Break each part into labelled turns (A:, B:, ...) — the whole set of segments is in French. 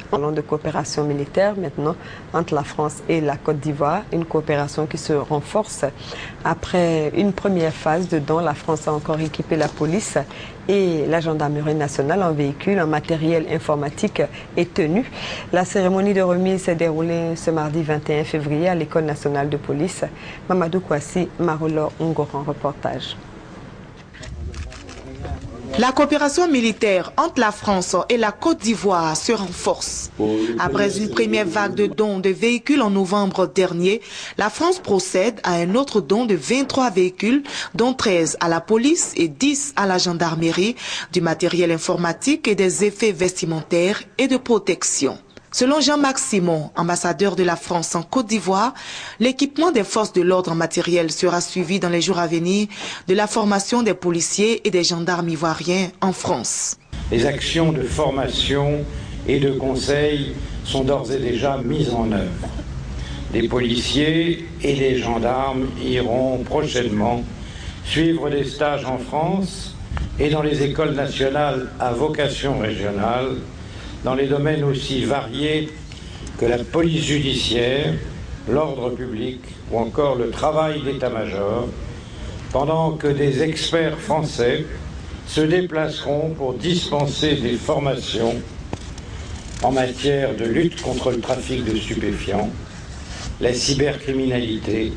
A: Parlons de coopération militaire maintenant entre la France et la Côte d'Ivoire, une coopération qui se renforce. Après une première phase de don, la France a encore équipé la police et la gendarmerie nationale en véhicules, en matériel informatique et tenue. La cérémonie de remise s'est déroulée ce mardi 21 février à l'École nationale de police. Mamadou Kouassi, Marolo Ngoran, reportage.
B: La coopération militaire entre la France et la Côte d'Ivoire se renforce. Après une première vague de dons de véhicules en novembre dernier, la France procède à un autre don de 23 véhicules, dont 13 à la police et 10 à la gendarmerie, du matériel informatique et des effets vestimentaires et de protection. Selon Jean-Marc Simon, ambassadeur de la France en Côte d'Ivoire, l'équipement des forces de l'ordre en matériel sera suivi dans les jours à venir de la formation des policiers et des gendarmes ivoiriens en France.
C: Les actions de formation et de conseil sont d'ores et déjà mises en œuvre. Les policiers et les gendarmes iront prochainement suivre des stages en France et dans les écoles nationales à vocation régionale, dans les domaines aussi variés que la police judiciaire, l'ordre public ou encore le travail d'état-major, pendant que des experts français se déplaceront pour dispenser des formations en matière de lutte contre le trafic de stupéfiants, la cybercriminalité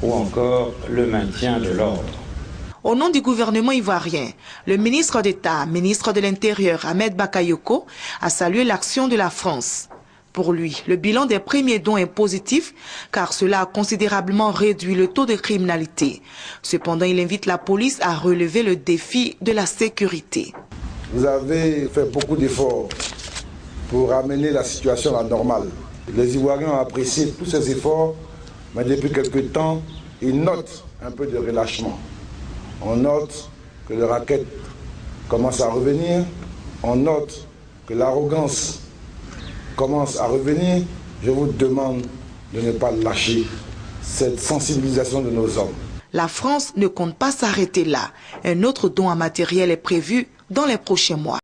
C: ou encore le maintien de l'ordre.
B: Au nom du gouvernement ivoirien, le ministre d'État, ministre de l'Intérieur, Ahmed Bakayoko, a salué l'action de la France. Pour lui, le bilan des premiers dons est positif car cela a considérablement réduit le taux de criminalité. Cependant, il invite la police à relever le défi de la sécurité.
D: Vous avez fait beaucoup d'efforts pour amener la situation à la normale. Les Ivoiriens ont apprécié tous ces efforts, mais depuis quelque temps, ils notent un peu de relâchement. On note que le racket commence à revenir, on note que l'arrogance commence à revenir. Je vous demande de ne pas lâcher cette sensibilisation de nos hommes.
B: La France ne compte pas s'arrêter là. Un autre don en matériel est prévu dans les prochains mois.